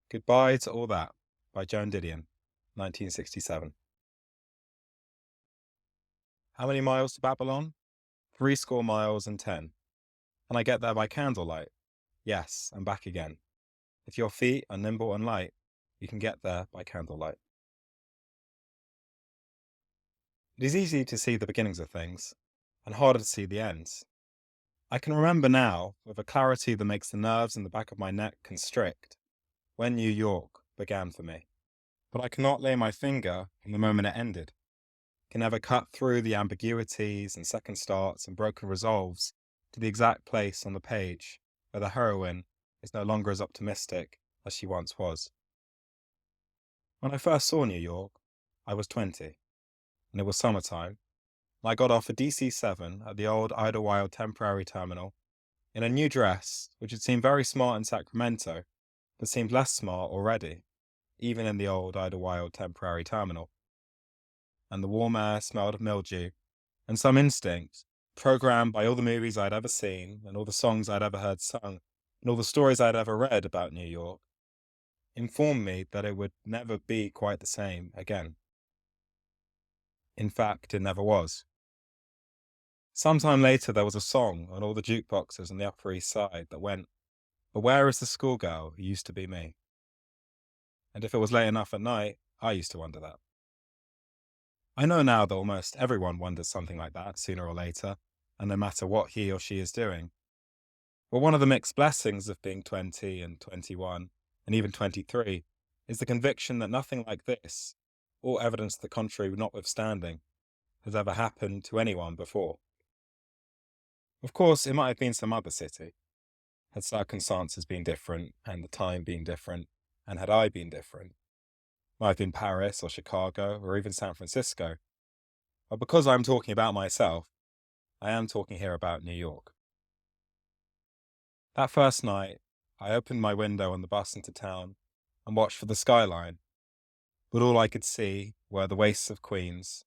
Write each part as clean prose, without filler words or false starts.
Goodbye to All That by Joan Didion, 1967. How many miles to Babylon? 60 miles and 10. And I get there by candlelight. Yes, and back again. If your feet are nimble and light, you can get there by candlelight. It is easy to see the beginnings of things, and harder to see the ends. I can remember now, with a clarity that makes the nerves in the back of my neck constrict, when New York began for me. But I cannot lay my finger on the moment it ended. Can never cut through the ambiguities and second starts and broken resolves to the exact place on the page where the heroine is no longer as optimistic as she once was. When I first saw New York, I was 20, and it was summertime, and I got off a DC-7 at the old Idlewild temporary terminal in a new dress which had seemed very smart in Sacramento, but seemed less smart already, even in the old Idlewild temporary terminal. And the warm air smelled of mildew, and some instinct, programmed by all the movies I'd ever seen, and all the songs I'd ever heard sung, and all the stories I'd ever read about New York, informed me that it would never be quite the same again. In fact, it never was. Sometime later there was a song on all the jukeboxes on the Upper East Side that went, "But where is the schoolgirl who used to be me?" And if it was late enough at night, I used to wonder that. I know now that almost everyone wonders something like that sooner or later, and no matter what he or she is doing. But one of the mixed blessings of being 20 and 21, and even 23, is the conviction that nothing like this, all evidence to the contrary notwithstanding, has ever happened to anyone before. Of course, it might have been some other city, had circumstances been different, and the time been different, and had I been different. Might have been Paris or Chicago or even San Francisco. But because I'm talking about myself, I am talking here about New York. That first night, I opened my window on the bus into town and watched for the skyline, but all I could see were the wastes of Queens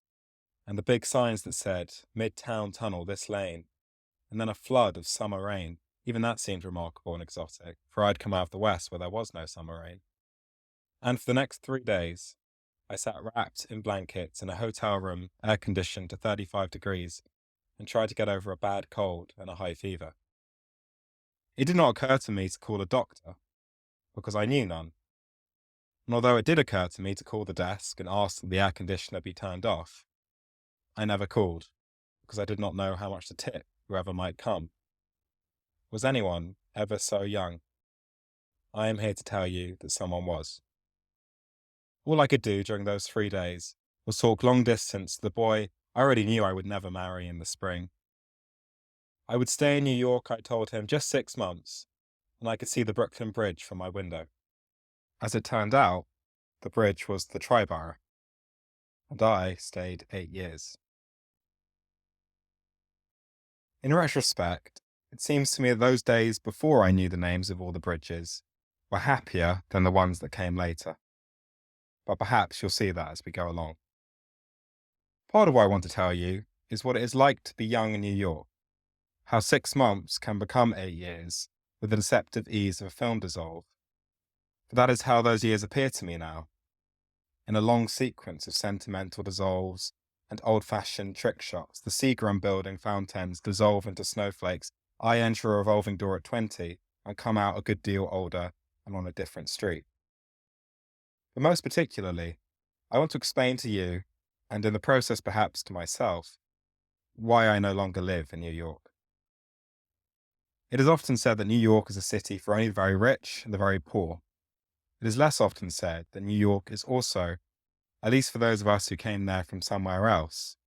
and the big signs that said, "Midtown Tunnel this lane," and then a flood of summer rain. Even that seemed remarkable and exotic, for I'd come out of the West where there was no summer rain. And for the next 3 days, I sat wrapped in blankets in a hotel room air-conditioned to 35 degrees and tried to get over a bad cold and a high fever. It did not occur to me to call a doctor, because I knew none. And although it did occur to me to call the desk and ask that the air conditioner be turned off, I never called, because I did not know how much to tip whoever might come. Was anyone ever so young? I am here to tell you that someone was. All I could do during those 3 days was talk long distance to the boy I already knew I would never marry in the spring. I would stay in New York, I told him, just 6 months, and I could see the Brooklyn Bridge from my window. As it turned out, the bridge was the Triborough, and I stayed 8 years. In retrospect, it seems to me that those days before I knew the names of all the bridges were happier than the ones that came later. But perhaps you'll see that as we go along. Part of what I want to tell you is what it is like to be young in New York, how 6 months can become 8 years with the deceptive ease of a film dissolve. For that is how those years appear to me now, in a long sequence of sentimental dissolves and old-fashioned trick shots. The Seagram building fountains dissolve into snowflakes. I enter a revolving door at 20 and come out a good deal older and on a different street. But most particularly, I want to explain to you, and in the process perhaps to myself, why I no longer live in New York. It is often said that New York is a city for only the very rich and the very poor. It is less often said that New York is also, at least for those of us who came there from somewhere else,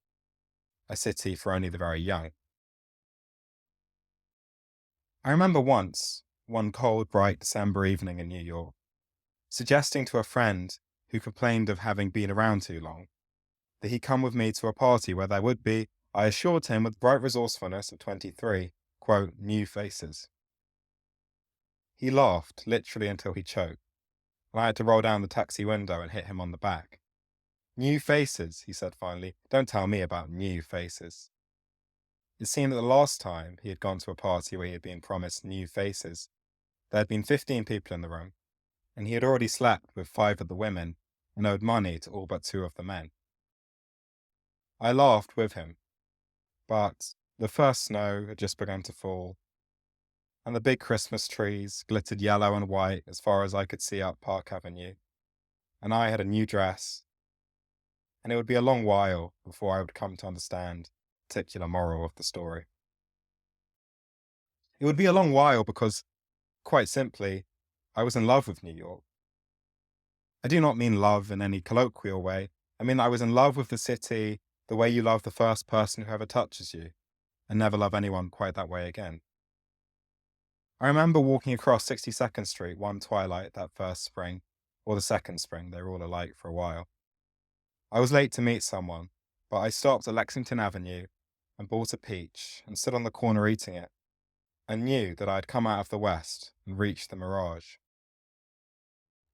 a city for only the very young. I remember once, one cold, bright December evening in New York, suggesting to a friend who complained of having been around too long, that he come with me to a party where there would be, I assured him with bright resourcefulness of 23, quote, "new faces." He laughed, literally until he choked, and I had to roll down the taxi window and hit him on the back. "New faces," he said finally. "Don't tell me about new faces." It seemed that the last time he had gone to a party where he had been promised new faces, there had been 15 people in the room, and he had already slept with 5 of the women and owed money to all but 2 of the men. I laughed with him, but the first snow had just begun to fall, and the big Christmas trees glittered yellow and white as far as I could see up Park Avenue, and I had a new dress, and it would be a long while before I would come to understand the particular moral of the story. It would be a long while because, quite simply, I was in love with New York. I do not mean love in any colloquial way. I mean I was in love with the city the way you love the first person who ever touches you, and never love anyone quite that way again. I remember walking across 62nd Street one twilight that first spring, or the second spring, they were all alike for a while. I was late to meet someone, but I stopped at Lexington Avenue and bought a peach and stood on the corner eating it, and knew that I had come out of the West and reached the mirage.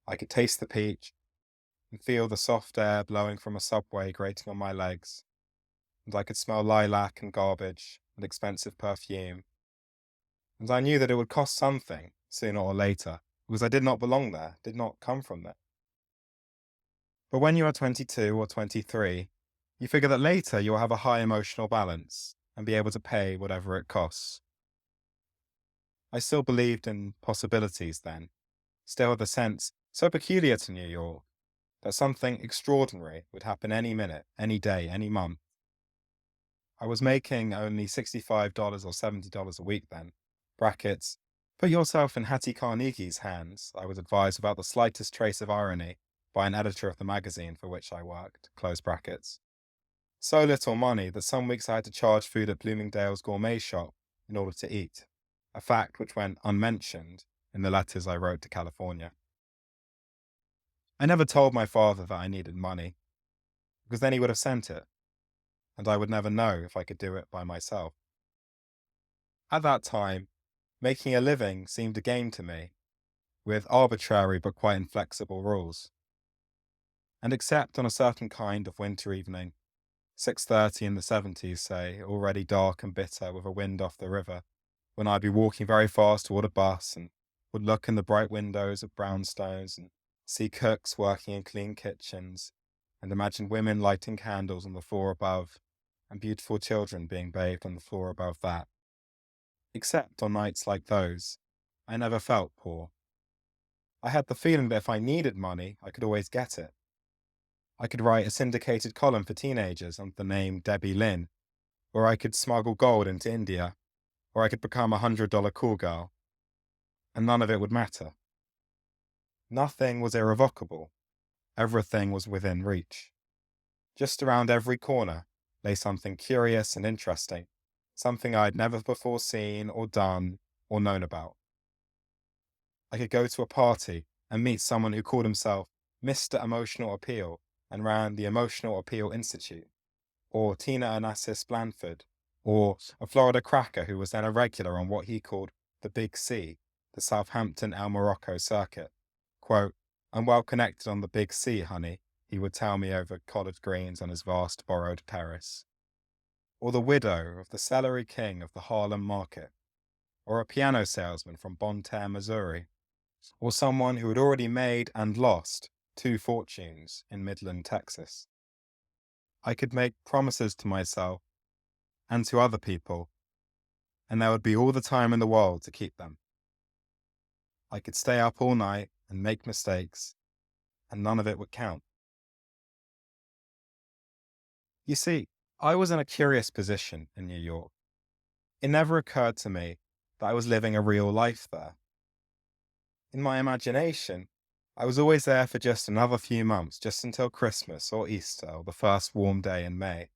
I could taste the peach and feel the soft air blowing from a subway grating on my legs, and I could smell lilac and garbage and expensive perfume, and I knew that it would cost something, sooner or later, because I did not belong there, did not come from there. But when you are 22 or 23, you figure that later you will have a high emotional balance and be able to pay whatever it costs. I still believed in possibilities then, still had the sense, so peculiar to New York, that something extraordinary would happen any minute, any day, any month. I was making only $65 or $70 a week then. Brackets. Put yourself in Hattie Carnegie's hands, I was advised without the slightest trace of irony by an editor of the magazine for which I worked. Close brackets. So little money that some weeks I had to charge food at Bloomingdale's gourmet shop in order to eat, a fact which went unmentioned in the letters I wrote to California. I never told my father that I needed money, because then he would have sent it, and I would never know if I could do it by myself. At that time, making a living seemed a game to me, with arbitrary but quite inflexible rules. And except on a certain kind of winter evening, 6:30 in the 70s, say, already dark and bitter with a wind off the river, when I'd be walking very fast toward a bus and would look in the bright windows of brownstones and see cooks working in clean kitchens, and imagine women lighting candles on the floor above, and beautiful children being bathed on the floor above that. Except on nights like those, I never felt poor. I had the feeling that if I needed money, I could always get it. I could write a syndicated column for teenagers under the name Debbie Lynn, or I could smuggle gold into India, or I could become a $100 cool girl, and none of it would matter. Nothing was irrevocable. Everything was within reach. Just around every corner lay something curious and interesting, something I'd never before seen or done or known about. I could go to a party and meet someone who called himself Mr. Emotional Appeal and ran the Emotional Appeal Institute, or Tina Onassis Blandford, or a Florida cracker who was then a regular on what he called the Big C, the Southampton El Morocco circuit. Quote, "I'm well connected on the Big C, honey," he would tell me over collard greens on his vast borrowed terrace. Or the widow of the celery king of the Harlem market, or a piano salesman from Bonne Terre, Missouri, or someone who had already made and lost 2 fortunes in Midland, Texas. I could make promises to myself and to other people, and there would be all the time in the world to keep them. I could stay up all night and make mistakes, and none of it would count. You see, I was in a curious position in New York. It never occurred to me that I was living a real life there. In my imagination, I was always there for just another few months, just until Christmas or Easter or the first warm day in May.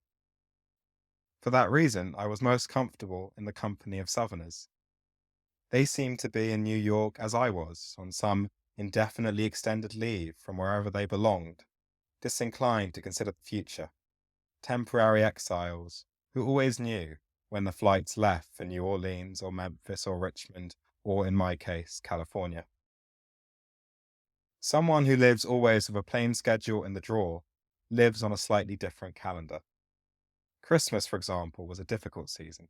For that reason, I was most comfortable in the company of Southerners. They seemed to be in New York as I was, on some indefinitely extended leave from wherever they belonged, disinclined to consider the future, temporary exiles who always knew when the flights left for New Orleans or Memphis or Richmond, or in my case, California. Someone who lives always with a plain schedule in the drawer lives on a slightly different calendar. Christmas, for example, was a difficult season.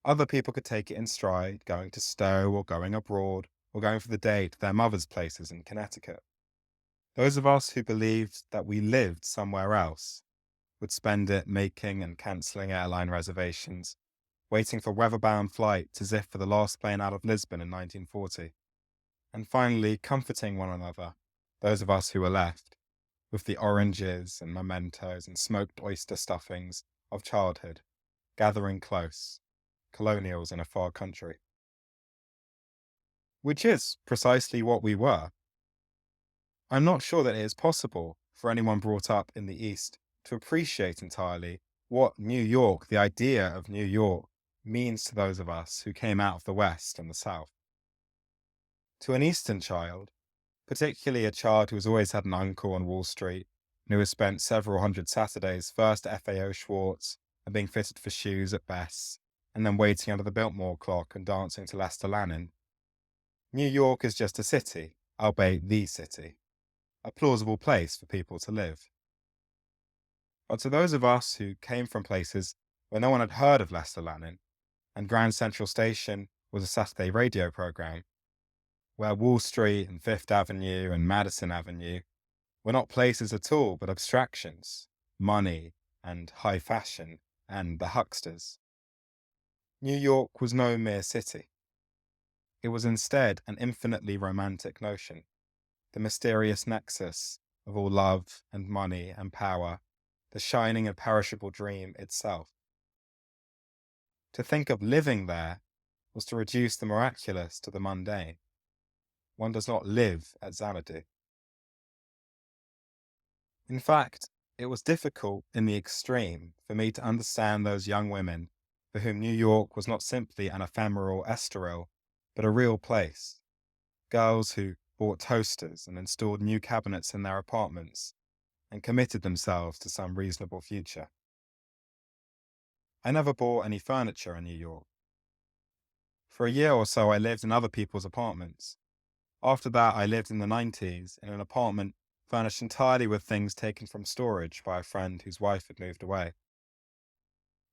Other people could take it in stride, going to Stowe or going abroad, or going for the day to their mothers' places in Connecticut. Those of us who believed that we lived somewhere else would spend it making and cancelling airline reservations, waiting for weather-bound flights as if for the last plane out of Lisbon in 1940, and finally comforting one another, those of us who were left, with the oranges and mementos and smoked oyster stuffings of childhood, gathering close, colonials in a far country. Which is precisely what we were. I'm not sure that it is possible for anyone brought up in the East to appreciate entirely what New York, the idea of New York, means to those of us who came out of the West and the South. To an Eastern child, particularly a child who has always had an uncle on Wall Street and who has spent several hundred Saturdays first at FAO Schwartz and being fitted for shoes at Bess, and then waiting under the Biltmore clock and dancing to Lester Lannon, New York is just a city, albeit the city, a plausible place for people to live. But to those of us who came from places where no one had heard of Lester Lannon, and Grand Central Station was a Saturday radio program, where Wall Street and Fifth Avenue and Madison Avenue were not places at all but abstractions, money and high fashion and the hucksters. New York was no mere city. It was instead an infinitely romantic notion, the mysterious nexus of all love and money and power, the shining and perishable dream itself. To think of living there was to reduce the miraculous to the mundane. One does not live at Xanadu. In fact, it was difficult in the extreme for me to understand those young women for whom New York was not simply an ephemeral estoril, but a real place. Girls who bought toasters and installed new cabinets in their apartments and committed themselves to some reasonable future. I never bought any furniture in New York. For a year or so, I lived in other people's apartments. After that, I lived in the 90s in an apartment furnished entirely with things taken from storage by a friend whose wife had moved away.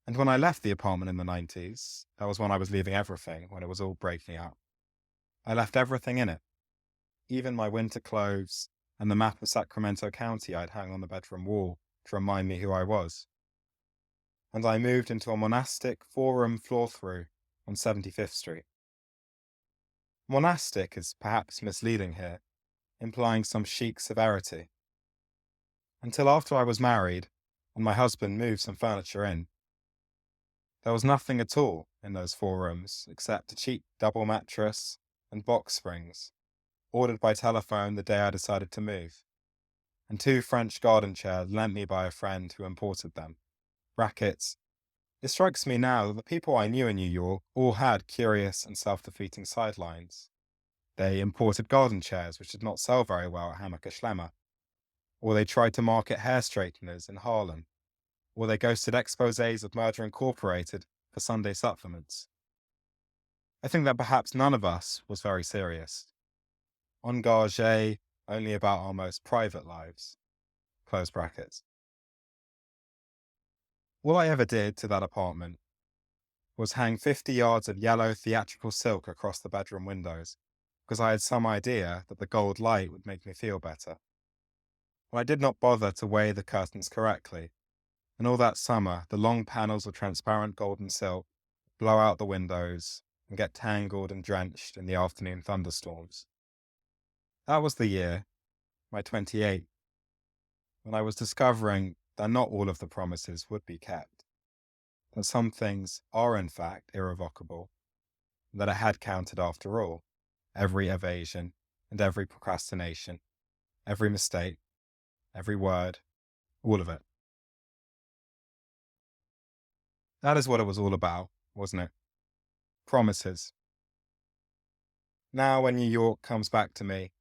And when I left the apartment in the 90s, that was when I was leaving everything, when it was all breaking up. I left everything in it, even my winter clothes and the map of Sacramento County I'd hung on the bedroom wall to remind me who I was. And I moved into a monastic four-room floor-through on 75th Street. Monastic is perhaps misleading here, implying some chic severity. Until after I was married and my husband moved some furniture in, there was nothing at all in those 4 rooms except a cheap double mattress and box springs, ordered by telephone the day I decided to move, and 2 French garden chairs lent me by a friend who imported them. Brackets. It strikes me now that the people I knew in New York all had curious and self-defeating sidelines. They imported garden chairs which did not sell very well at Hammacher Schlemmer, or they tried to market hair straighteners in Harlem, or they ghosted exposés of Murder Incorporated for Sunday supplements. I think that perhaps none of us was very serious. Engagé only about our most private lives. Close brackets. All I ever did to that apartment was hang 50 yards of yellow theatrical silk across the bedroom windows, because I had some idea that the gold light would make me feel better. But I did not bother to weigh the curtains correctly, and all that summer the long panels of transparent golden silk blow out the windows and get tangled and drenched in the afternoon thunderstorms. That was the year, my 28th, when I was discovering that not all of the promises would be kept, that some things are in fact irrevocable, and that I had counted after all, every evasion and every procrastination, every mistake, every word, all of it. That is what it was all about, wasn't it? Promises. Now when New York comes back to me,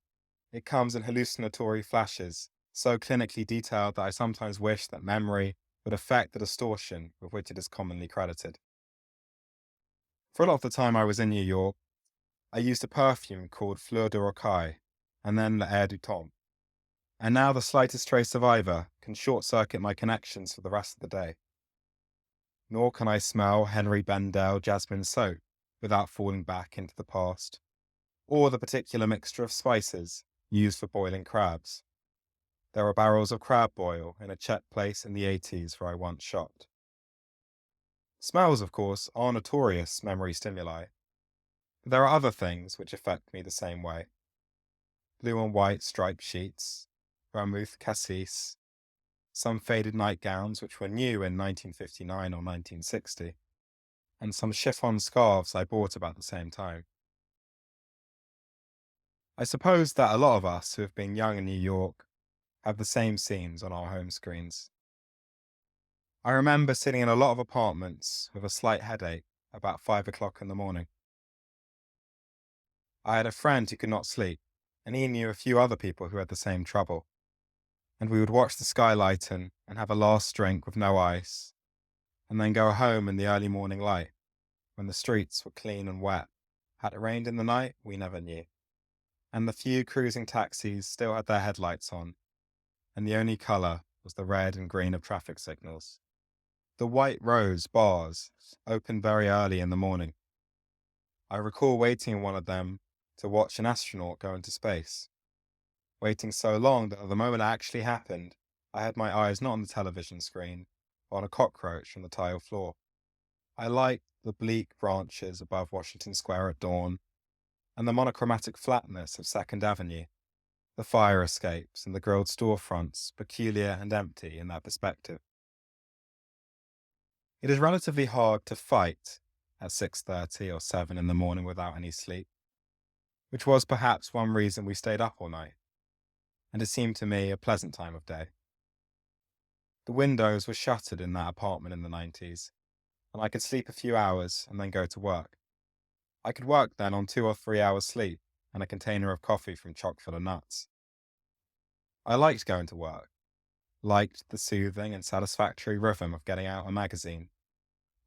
it comes in hallucinatory flashes, so clinically detailed that I sometimes wish that memory would affect the distortion with which it is commonly credited. For a lot of the time I was in New York, I used a perfume called Fleur de Rocaille, and then l'Air du Temps. And now the slightest trace of either can short-circuit my connections for the rest of the day. Nor can I smell Henry Bendel jasmine soap without falling back into the past, or the particular mixture of spices used for boiling crabs. There are barrels of crab boil in a Czech place in the 80s where I once shopped. Smells, of course, are notorious memory stimuli, but there are other things which affect me the same way. Blue and white striped sheets, vermouth cassis, some faded nightgowns which were new in 1959 or 1960, and some chiffon scarves I bought about the same time. I suppose that a lot of us who have been young in New York have the same scenes on our home screens. I remember sitting in a lot of apartments with a slight headache about 5 o'clock in the morning. I had a friend who could not sleep, and he knew a few other people who had the same trouble. And we would watch the sky lighten and have a last drink with no ice, and then go home in the early morning light, when the streets were clean and wet. Had it rained in the night, we never knew. And the few cruising taxis still had their headlights on, and the only colour was the red and green of traffic signals. The White Rose bars opened very early in the morning. I recall waiting in one of them to watch an astronaut go into space. Waiting so long that at the moment it actually happened, I had my eyes not on the television screen, but on a cockroach on the tile floor. I liked the bleak branches above Washington Square at dawn, and the monochromatic flatness of 2nd Avenue, the fire escapes and the grilled storefronts, peculiar and empty in that perspective. It is relatively hard to fight at 6:30 or 7 in the morning without any sleep, which was perhaps one reason we stayed up all night, and it seemed to me a pleasant time of day. The windows were shuttered in that apartment in the 90s, and I could sleep a few hours and then go to work. I could work then on 2 or 3 hours sleep and a container of coffee from chock-full nuts. I liked going to work, liked the soothing and satisfactory rhythm of getting out a magazine,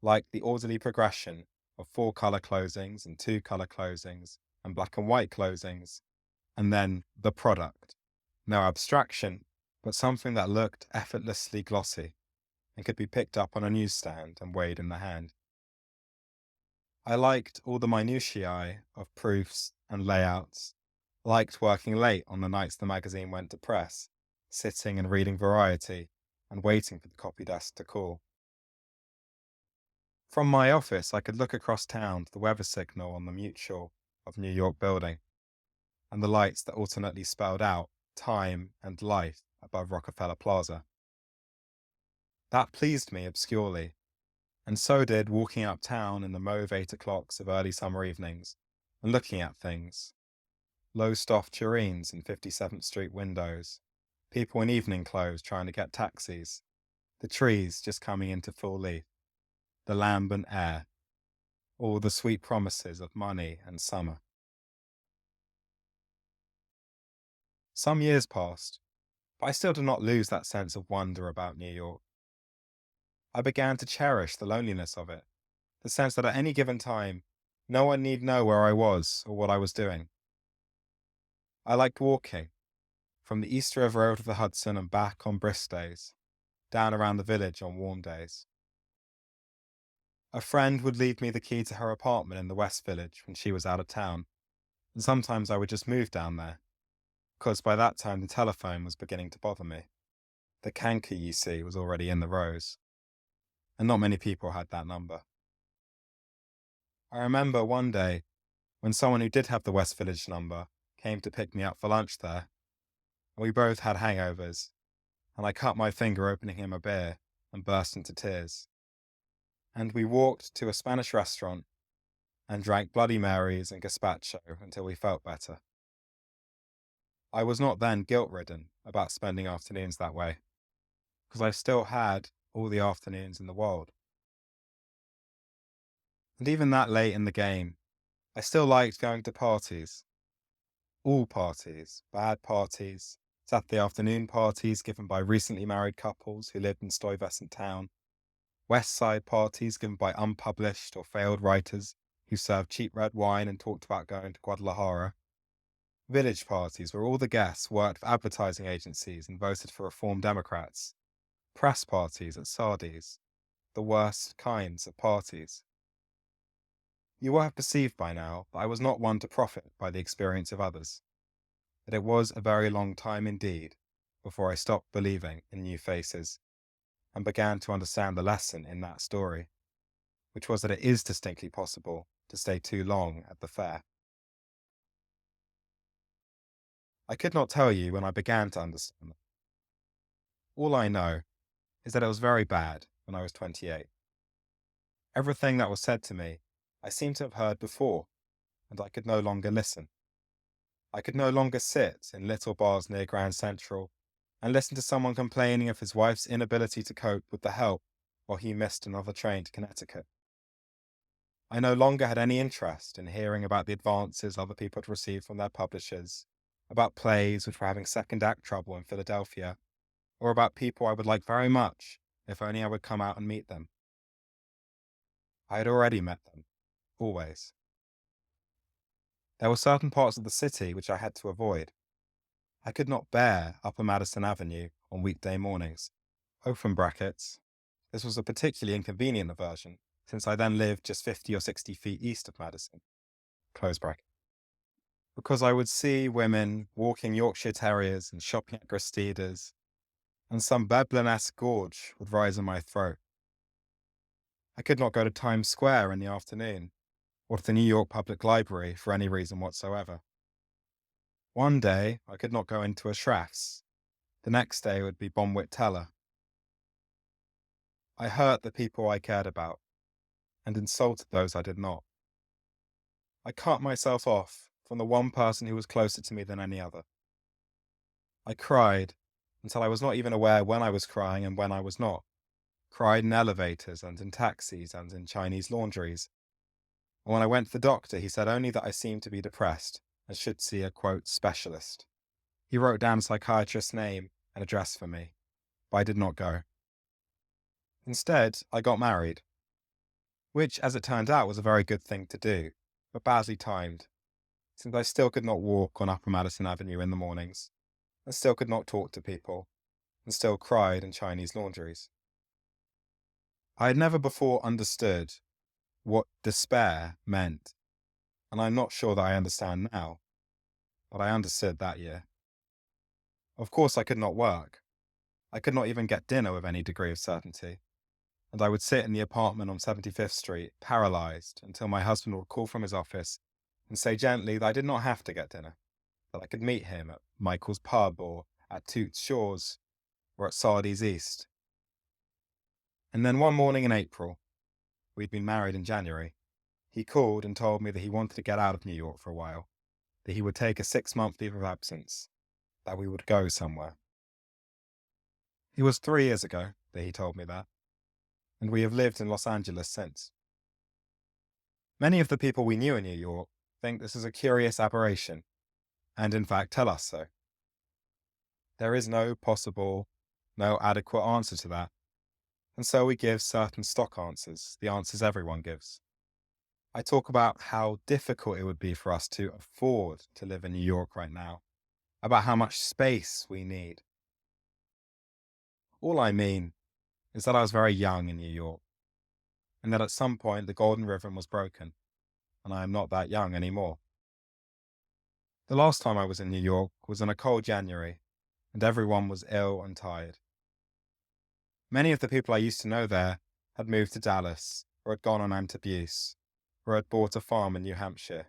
liked the orderly progression of 4 colour closings and 2 colour closings and black and white closings, and then the product. No abstraction, but something that looked effortlessly glossy and could be picked up on a newsstand and weighed in the hand. I liked all the minutiae of proofs and layouts, liked working late on the nights the magazine went to press, sitting and reading Variety and waiting for the copy desk to call. From my office, I could look across town to the weather signal on the Mutual of New York building, and the lights that alternately spelled out time and life above Rockefeller Plaza. That pleased me obscurely, and so did walking uptown in the mauve 8 o'clocks of early summer evenings and looking at things. Low-stoff tureens in 57th Street windows, people in evening clothes trying to get taxis, the trees just coming into full leaf, the lambent air, all the sweet promises of money and summer. Some years passed, but I still did not lose that sense of wonder about New York. I began to cherish the loneliness of it, the sense that at any given time, no one need know where I was or what I was doing. I liked walking, from the East River over to the Hudson and back on brisk days, down around the village on warm days. A friend would leave me the key to her apartment in the West Village when she was out of town, and sometimes I would just move down there, because by that time the telephone was beginning to bother me. The canker, you see, was already in the rose, and not many people had that number. I remember one day when someone who did have the West Village number came to pick me up for lunch there, and we both had hangovers, and I cut my finger opening him a beer and burst into tears. And we walked to a Spanish restaurant and drank Bloody Marys and gazpacho until we felt better. I was not then guilt-ridden about spending afternoons that way, because I still had all the afternoons in the world. And even that late in the game, I still liked going to parties. All parties, bad parties, Saturday afternoon parties given by recently married couples who lived in Stuyvesant Town, West Side parties given by unpublished or failed writers who served cheap red wine and talked about going to Guadalajara, village parties where all the guests worked for advertising agencies and voted for Reform Democrats, press parties at Sardi's, the worst kinds of parties. You will have perceived by now that I was not one to profit by the experience of others, that it was a very long time indeed before I stopped believing in new faces and began to understand the lesson in that story, which was that it is distinctly possible to stay too long at the fair. I could not tell you when I began to understand that. All I know is that it was very bad when I was 28. Everything that was said to me, I seemed to have heard before, and I could no longer listen. I could no longer sit in little bars near Grand Central and listen to someone complaining of his wife's inability to cope with the help while he missed another train to Connecticut. I no longer had any interest in hearing about the advances other people had received from their publishers, about plays which were having second act trouble in Philadelphia, or about people I would like very much if only I would come out and meet them. I had already met them, always. There were certain parts of the city which I had to avoid. I could not bear Upper Madison Avenue on weekday mornings. Open brackets. This was a particularly inconvenient aversion, since I then lived just 50 or 60 feet east of Madison. Close bracket. Because I would see women walking Yorkshire Terriers and shopping at Gristeda's, and some Veblen-esque gorge would rise in my throat. I could not go to Times Square in the afternoon, or to the New York Public Library for any reason whatsoever. One day, I could not go into a Schraff's. The next day would be Bonwit Teller. I hurt the people I cared about, and insulted those I did not. I cut myself off from the one person who was closer to me than any other. I cried until I was not even aware when I was crying and when I was not. Cried in elevators and in taxis and in Chinese laundries. And when I went to the doctor, he said only that I seemed to be depressed and should see a, quote, specialist. He wrote down a psychiatrist's name and address for me, but I did not go. Instead, I got married, which, as it turned out, was a very good thing to do, but badly timed, since I still could not walk on Upper Madison Avenue in the mornings, and still could not talk to people, and still cried in Chinese laundries. I had never before understood what despair meant, and I'm not sure that I understand now, but I understood that year. Of course, I could not work. I could not even get dinner with any degree of certainty, and I would sit in the apartment on 75th Street, paralyzed, until my husband would call from his office and say gently that I did not have to get dinner, that I could meet him at Michael's pub or at Toots Shaw's or at Sardis East. And then one morning in April, we'd been married in January, he called and told me that he wanted to get out of New York for a while, that he would take a 6-month leave of absence, that we would go somewhere. It was 3 years ago that he told me that, and we have lived in Los Angeles since. Many of the people we knew in New York think this is a curious aberration, and in fact tell us so. There is no possible, no adequate answer to that, and so we give certain stock answers, the answers everyone gives. I talk about how difficult it would be for us to afford to live in New York right now, about how much space we need. All I mean is that I was very young in New York, and that at some point the golden rhythm was broken, and I am not that young anymore. The last time I was in New York was in a cold January, and everyone was ill and tired. Many of the people I used to know there had moved to Dallas, or had gone on Antabuse, or had bought a farm in New Hampshire.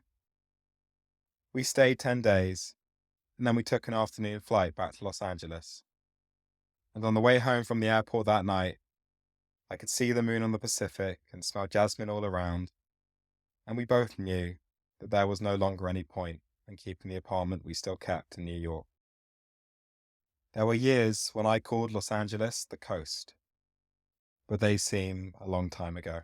We stayed 10 days, and then we took an afternoon flight back to Los Angeles. And on the way home from the airport that night, I could see the moon on the Pacific and smell jasmine all around, and we both knew that there was no longer any point in keeping the apartment we still kept in New York. There were years when I called Los Angeles the coast, but they seem a long time ago.